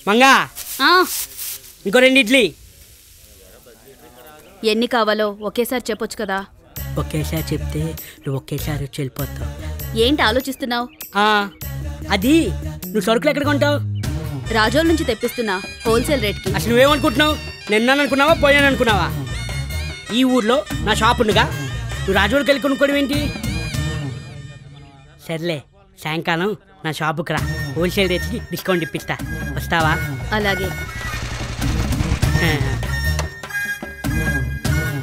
మంగా ఇంకో 2 ఇడ్లీ. ఎన్ని కావాలో ఒకేసారి చెప్పొచ్చు కదా. ఒకేసారి చెప్తే నువ్వు ఒకేసారి వచ్చి వెళ్ళిపోతావు. ఏంటి ఆలోచిస్తున్నావు? అది నువ్వు సరుకులు ఎక్కడ కొంటావు? రాజోల్ నుంచి తెప్పిస్తున్నా, హోల్సేల్ రేట్కి. అసలు నువ్వేమనుకుంటున్నావు? నిన్నాను అనుకున్నావా, పోయాను అనుకున్నావా? ఈ ఊర్లో నా షాప్ ఉండగా నువ్వు రాజోల్కి వెళ్ళి కొనుక్కోవడం ఏంటి? సర్లే, సాయంకాలం నా షాపుకి రా, హోల్సేల్ రేట్కి డిస్కౌంట్ ఇప్పిస్తా. వస్తావా? అలాగే.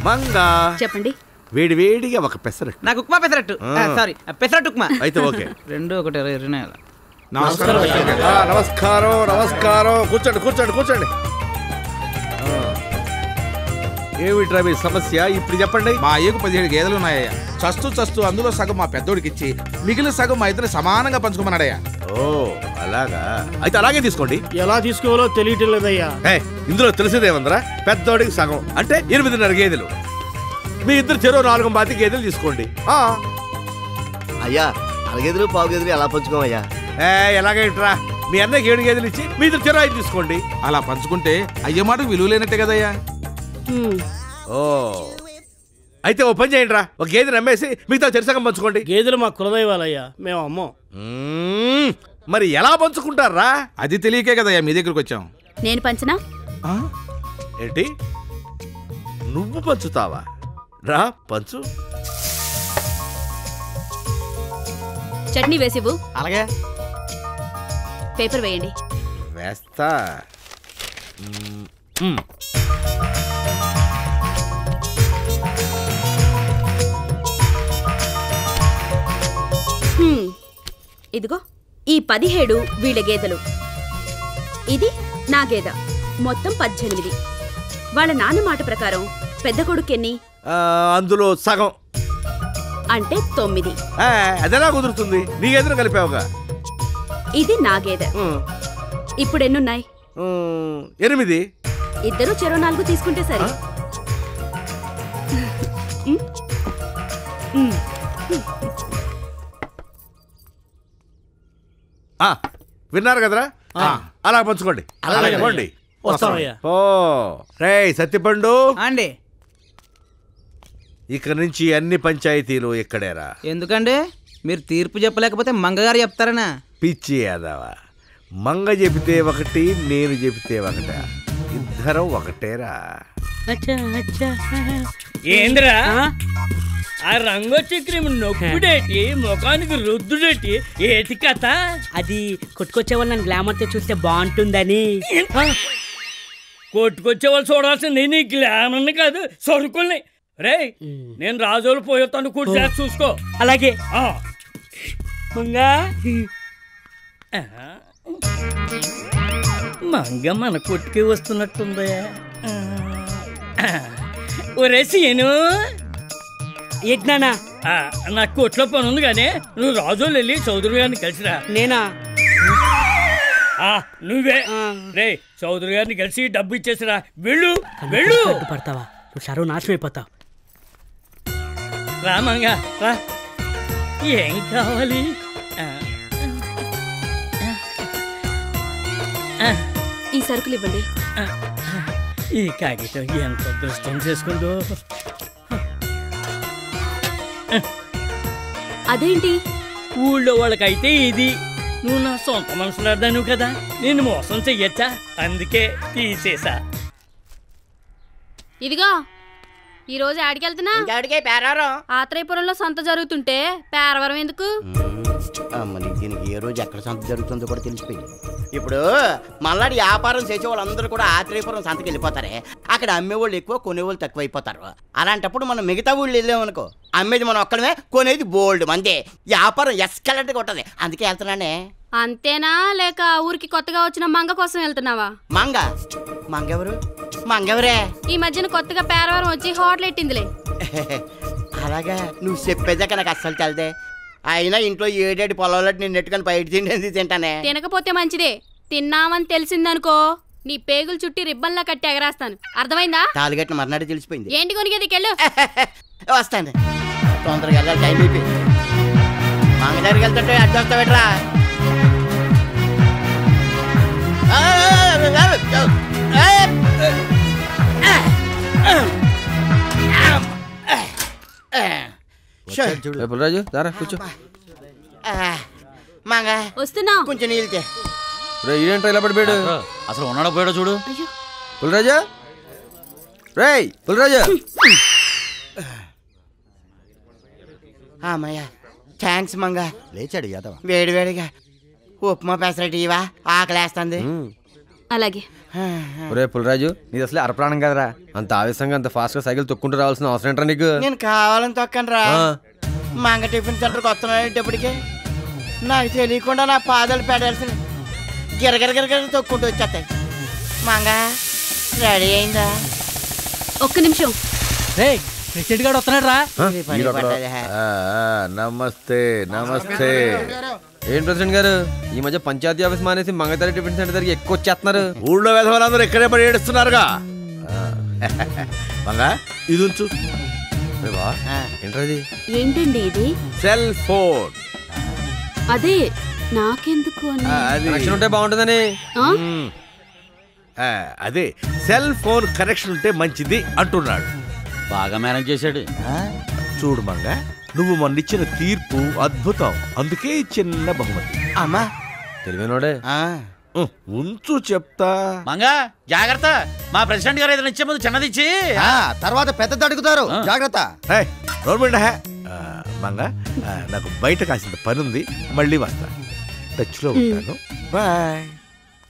మంగా చెప్పండి. వేడి వేడిగా ఒక పెసరట్టు. నాకు ఉప్మా పెసరట్టు. సారీ, పెసరట్టు ఉప్మా. అయితే ఓకే. 2 1 20. నమస్కారం నమస్కారం నమస్కారం. కూర్చోండి కూర్చోండి కూర్చోండి. ఏమిట్రా మీ సమస్య ఇప్పుడు చెప్పండి. మా అయ్యకు 17 గేదెలు ఉన్నాయ్యా. చస్తూ అందులో సగం మా పెద్దోడికి ఇచ్చి మిగిలిన సగం మా ఇద్దరు సమానంగా పంచుకోమన్నాడయ్యా. ఓ అలాగా, అయితే అలాగే తీసుకోండి. ఎలా తీసుకోవాలో తెలియటం లేదయ్యా. ఇందులో తెలిసేదేమందరా, పెద్దోడికి సగం అంటే 8.5 గేదెలు. మీ ఇద్దరు చెరో 4 గేదెలు తీసుకోండి. అయ్యా, అరగేదెలు పావు గేదెలు ఎలా పంచుకోమయ్యా? ఎలాగేంట్రా, మీ అన్నకి 7 గేదెలు ఇచ్చి మీ ఇద్దరు చెరో 5 తీసుకోండి. అలా పంచుకుంటే అయ్య మాటకు విలువ లేనట్టే కదయ్యా. ఓ అయితే ఓ పని చేయండి రా, ఒక గేదెని అమ్మేసి మిగతా చెరసగం పంచుకోండి. గేదెలు మా కులదైవాలయ్యా, మేము అమ్మం. మరి ఎలా పంచుకుంటారా? అది తెలియకే కదయ్యా మీ దగ్గరకు వచ్చాం. నేను పంచనా? ఏంటి, నువ్వు పంచుతావా? రా పంచు. చట్నీ వేసివు. అలాగే. పేపర్ వేయండి. వేస్తా. ఇదిగో ఈ 17 వీళ్ళ గేదెలు, ఇది నా గేదె, మొత్తం 18. వాళ్ళ నాన్న మాట ప్రకారం పెద్ద కొడుకెన్ని? అందులో సగం అంటే 9. అదెలా కుదురుతుంది? నీ గేదెను కలిపావుగా. ఇది నా గేదె. ఇప్పుడు ఎన్నున్నాయి? 8. ఇద్దరు చెరో 4 తీసుకుంటే సరే. విన్నారు కదరా, అలా పంచుకోండి. అలాగే ఓ రే సత్యపండు అండి, ఇక నుంచి అన్ని పంచాయతీలు ఇక్కడేరా. ఎందుకండి? మీరు తీర్పు చెప్పలేకపోతే మంగగారు చెప్తారనా? పిచ్చి యాదవా, మంగ చెబితే ఒకటి, నేను చెబితే ఒకట, ఇద్దరం ఒకటేరా. ఏంద్రా ఆ రంగొచ్చి క్రీమ్ నొప్పుడేటి, ముఖానికి రుద్దుడేటి, ఏటి కథ? అది కొట్టుకొచ్చే వాళ్ళు నన్ను గ్లామర్తో చూస్తే బాగుంటుందని. కొట్టుకొచ్చే వాళ్ళు చూడాల్సింది నీ గ్లామర్ని కాదు, సరుకుల్ని. రే నేను రాజోలు పోయేస్తాను, కూర్చో చూసుకో. అలాగే మంగా. మంగ మన కొట్టుకే వస్తున్నట్టుంది. ఒరే సీను, ఏంటన్నా? నాకు కొట్లో పని ఉంది కానీ నువ్వు రాజోలు వెళ్ళి చౌదరి గారిని కలిసిరా. నేనా? నువ్వే. రే చౌదరి గారిని కలిసి డబ్బు ఇచ్చేసిరా. వెళ్ళు వెళ్ళు. పడతావా? నువ్వు సర్వ నాశనం అయిపోతావు. రామంగా రా. ఏం కావాలి? ఈ సరుకులు ఇవ్వండి. ఈ కాగితం ఎంత దృష్టం చేసుకుంటూ. అదేంటి? ఊళ్ళో వాళ్ళకైతే ఇది, నువ్వు నా సొంత మనసులాడ్డాను కదా, నేను మోసం చెయ్యొచ్చా? అందుకే తీసేసా. ఇదిగో ఈ రోజు ఆడికెళ్తున్నా? ఆత్రేయపురంలో సంత జరుగుతుంటే పేరవరం ఎందుకు? దీనికి ఏ రోజు ఎక్కడ సంత జరుగుతుందో కూడా తెలిసిపోయింది. ఇప్పుడు మళ్ళీ వ్యాపారం చేసే వాళ్ళందరూ కూడా ఆత్రేయపురం సంతకి వెళ్ళిపోతారే, అక్కడ అమ్మేవాళ్ళు ఎక్కువ, కొనేవాళ్ళు తక్కువ అయిపోతారు. అలాంటప్పుడు మనం మిగతా ఊళ్ళు వెళ్ళామనుకో, అమ్మేది మనం ఒక్కడమే, కొనేది బోల్డ్ మందే, వ్యాపారం ఎస్కలెంట్గా ఉంటుంది. అందుకే వెళ్తున్నానే. అంతేనా, లేక ఊరికి కొత్తగా వచ్చిన మంగ కోసం వెళ్తున్నావా? మంగెవరు? మంగెవరే? ఈ మధ్యన కొత్తగా పేరవరం వచ్చి హోటల్ ఎట్టిందిలే. అలాగా, నువ్వు చెప్పేదాకా నాకు అస్సలు తెలదే. అయినా ఇంట్లో 7 పొలాలు నేను నెట్టుకొని బయట తిండి తింటానే. తినకపోతే మంచిదే, తిన్నామని తెలిసిందనుకో నీ పేగులు చుట్టి రిబ్బన్లా కట్టి ఎగరాస్తాను. అర్థమైందా? తాలిగట్టిన మర్నాడు తెలిసిపోయింది. ఏంటి కొనిగేదికెళ్ళు. వస్తాను, తొందరగా వెళ్ళాలి, టైం అయిపోయింది. మంగ దగ్గరికి వెళ్తుంటే అడ్డు వస్తావేట్రా? పుల్లరాజు దారా కూర్చో. మంగ వస్తున్నా. కొంచెం నీళ్ళతే. ఇదేంట్రా ఇలా పడిపోయాడు? అసలు ఉన్నాడో పోయాడో చూడు. పుల్లరాజా, రేయ్ పుల్లరాజా. అమ్మయ్య థ్యాంక్స్ మంగ. లేచాడు యాదవ. వేడివేడిగా ఉప్మా పెసరట్టు ఇవా, ఆకలేస్తుంది. అలాగే. ఒరే పుల్లరాజు, నీది అసలే అరప్రాణం కదరా, అంత ఆవేశంగా అంత ఫాస్ట్ గా సైకిల్ తొక్కుంటూ రావాల్సిన అవసరం ఏంట్రా నీకు? నేను కావాలని తొక్కను రా. మంగ టిఫిన్ సెంటర్కి వస్తున్నాడేటప్పటికి నాకు తెలియకుండా నా పాదాలు పెడాల్సిన గిరగిరగిరగిర తొక్కుంటూ వచ్చేస్తాయి. మంగ రెడీ అయిందా? ఒక్క నిమిషం. ప్రెసిడెంట్ గారు వస్తున్నాడు రా. నమస్తే నమస్తే. ఏం ప్రెసిడెంట్ గారు, ఈ మధ్య పంచాయతీ ఆఫీస్ మానేసి మంగతారి టిఫిన్ సెంటర్ దగ్గరికి ఎక్కువ వచ్చేస్తున్నారు. ఊళ్ళో వెధవలందరూ ఇక్కడే పడి ఏడుస్తున్నారుగా. మంగా ఇది ఉంచు. ఏంటది? ఏంటండి ఇది? Cell phone. అదే నాకెందుకు అని. కనెక్షన్ ఉంటే బాగుంటుందని. అదే సెల్ ఫోన్ కనెక్షన్ ఉంటే మంచిది అంటున్నాడు. బాగా మేనేజ్ చేశాడు. చూడు మంగ, నువ్వు మొన్నిచ్చిన తీర్పు అద్భుతం, అందుకే చిన్న బహుమతి. అమ్మా తెలివైనోడే. ఉంచు చెప్తా. మంగా జాగ్రత్త, మా ప్రెసిడెంట్ గారు ఏదైనా ఇచ్చే ముందు చిన్నది ఇచ్చి తర్వాత పెద్దది అడుగుతారు, జాగ్రత్త. మంగ, నాకు బయట కాసింత పని ఉంది, మళ్ళీ వస్తా. టచ్ లో ఉంటాను. బాయ్.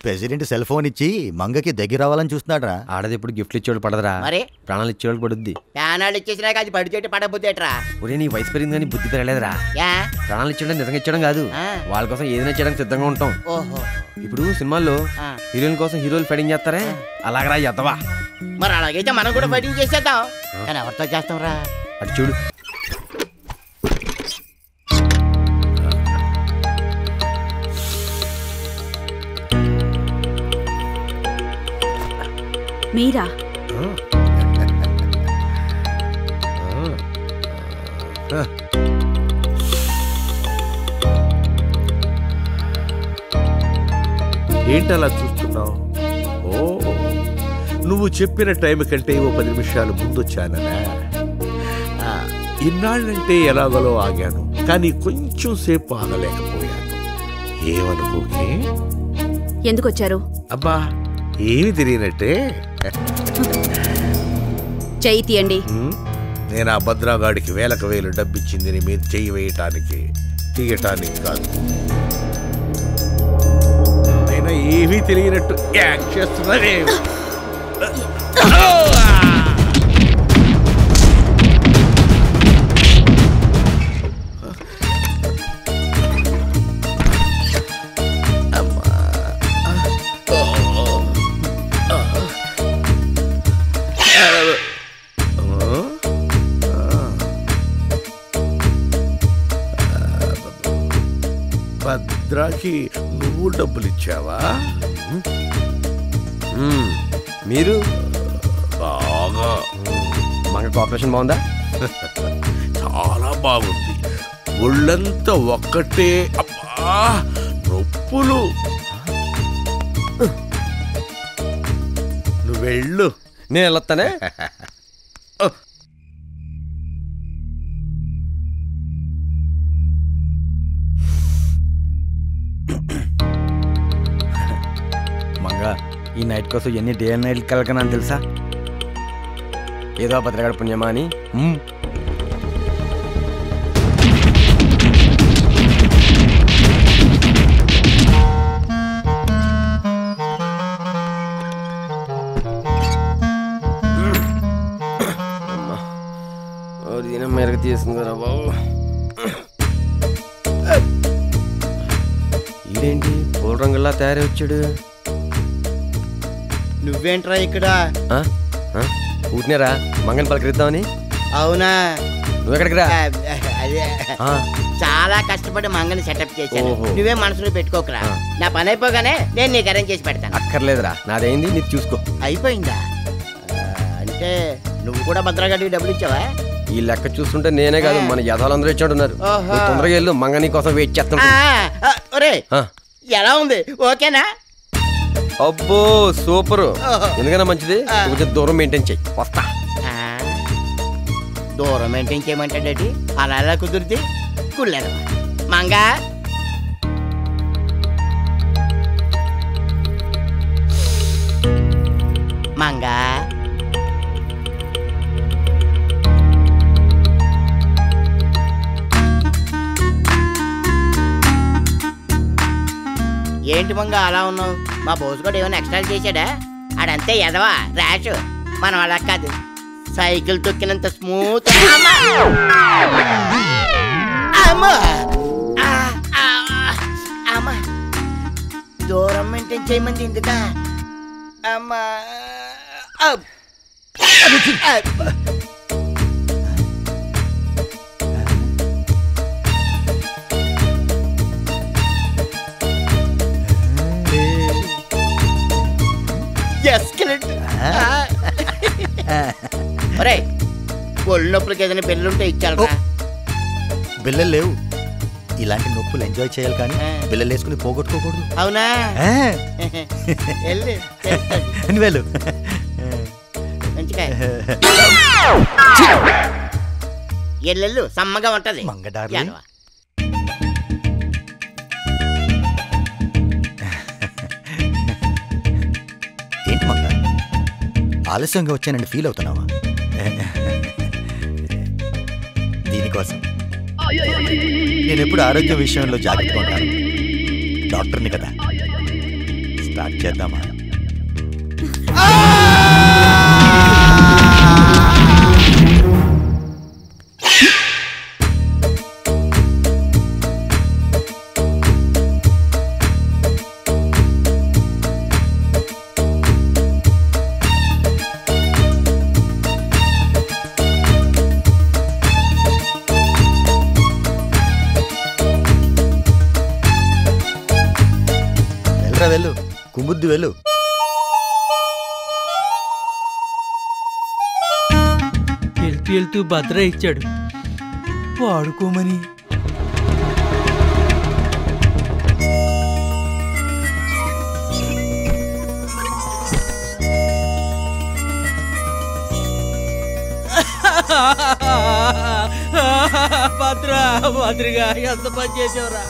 ప్రెసిడెంట్ సెల్ ఫోన్ ఇచ్చి మంగకి దగ్గర రావాలని చూస్తున్నాడు రా. ఆడది ఇప్పుడు గిఫ్ట్లు ఇచ్చేవాడు పడదరా, మరి ప్రాణాలు ఇచ్చేవాడు పడుద్ది. ప్యానాలు ఇచ్చేసినాక అది పడి చెట్టు పడబోతేట్రా. ఒరే నీ వయసు పెరిగింది కానీ బుద్ధి పెరగలేదురా. ప్రాణాలు ఇచ్చడం నిజంగా ఇచ్చడం కాదు, వాళ్ళ కోసం ఏదైనా చేయడానికి సిద్ధంగా ఉంటాం. ఇప్పుడు సినిమాల్లో హీరోయిన్ కోసం హీరోలు ఫైటింగ్ చేస్తారే, అలాగరా ఎద్దవా. మరి అలాగైతే మనం కూడా ఫైటింగ్ చేసేద్దాం, కానీ ఎవరితో చేస్తాం రా. అటు చూడు. మీరా? ఏంటలా చూస్తున్నావు? ఓ, నువ్వు చెప్పిన టైం కంటే ఓ 10 నిమిషాలు ముందొచ్చాననే. ఇన్నాళ్ళంటే ఎలాగలో ఆగాను, కానీ కొంచెం సేపు ఆగలేకపోయాను. ఏమనుకోకే. ఎందుకు వచ్చారు? అబ్బా ఏమి తెలియనట్టే. చెయ్యి తీయండి. నేను ఆ భద్రాగాడికి వేలకు వేలు డబ్బిచ్చింది నీ మీద చెయ్యి వేయటానికి, తీయటానికి కాదు. నేను ఏమీ తెలియనట్టు యాక్ట్ చేస్తున్నానే. భద్రాకి నువ్వు డబ్బులు ఇచ్చావా? మీరు బాగా. మంగ కోఆపరేషన్ బాగుందా? చాలా బాగుంది. ఒళ్ళంతా ఒక్కటే. అబ్బా నొప్పులు. నువ్వు వెళ్ళు, నేను వెళ్ళొస్తానే. మంగ, ఈ నైట్ కోసం ఎన్ని డే అండ్ నైట్ కలకనని తెలుసా? ఏదో భద్రగాడి పుణ్యమా అని. మెరుగు తీసింది కదా బాబు. ఇదేంటి పూల రంగుల్లా తయారై వచ్చాడు? నువ్వేంట్రా ఇక్కడ? ఊటినేరా మంగని పలకరిద్దామని. అవునా? నువ్వెక్కడికి రా. అదే చాలా కష్టపడి మంగని సెటప్ చేశాను, నువ్వే మనసులో పెట్టుకోకరా. నా పని అయిపోగానే నేను నీకు అరేంజ్ చేసి పెడతాను. అక్కర్లేదురా, నాదైంది, నీకు చూసుకో. అయిపోయిందా? అంటే నువ్వు కూడా భద్రగాడికి డబ్బులు ఇచ్చావా? ఈ లెక్క చూస్తుంటే నేనే కాదు, మన యథాలందరూ ఇచ్చాడున్నారు. తొందరగా వెళ్ళు, మంగని కోసం వెయిట్ చేస్తాను. ఎలా ఉంది? ఓకేనా? అబ్బో సూపర్. ఎందుకన్నా మంచిది, కొంచెం దూరం మెయింటైన్ చెయ్యి. వస్తా. దూరం మెయింటైన్ చేయమంటాడేటి అలా ఎలా కుదిరితే కుళ్ళాను మంగా మంగా ఏంటి మంగా అలా ఉన్నావు? మా బోసు కూడా ఏమైనా ఎక్స్ట్రా చేశాడా? ఆడంతే ఎదవా ర్యాష్. మనం అలా కాదు, సైకిల్ తొక్కినంత స్మూత్. అమ్మా దూరం మెయింటైన్ చేయమంది ఎందుకా? అమ్మా ఒరే ఒళ్ళు నొప్పులకి ఏదైనా బిల్లుంటే ఇచ్చారా? బిల్లలు లేవు. ఇలాంటి నొప్పులు ఎంజాయ్ చేయాలి కానీ బిల్లలు వేసుకుని పోగొట్టుకోకూడదు. అవునా? వెళ్ళు మంచిగా ఎల్లెళ్ళు సమ్మగా ఉంటది. మంగడారు ఏంటి మంగ ఆలస్యంగా వచ్చానండి ఫీల్ అవుతున్నావా? దీనికోసం నేను ఎప్పుడు ఆరోగ్య విషయంలో జాగ్రత్తగా ఉంటాను. డాక్టర్ని కదా. స్టార్ట్ చేద్దామా? వెళ్ళు కుముద్దు వెళ్ళు. వెళ్తూ వెళ్తూ భద్ర ఇచ్చాడు వాడుకోమని. భద్ర భద్రగా ఎంత పని చేసేవరా?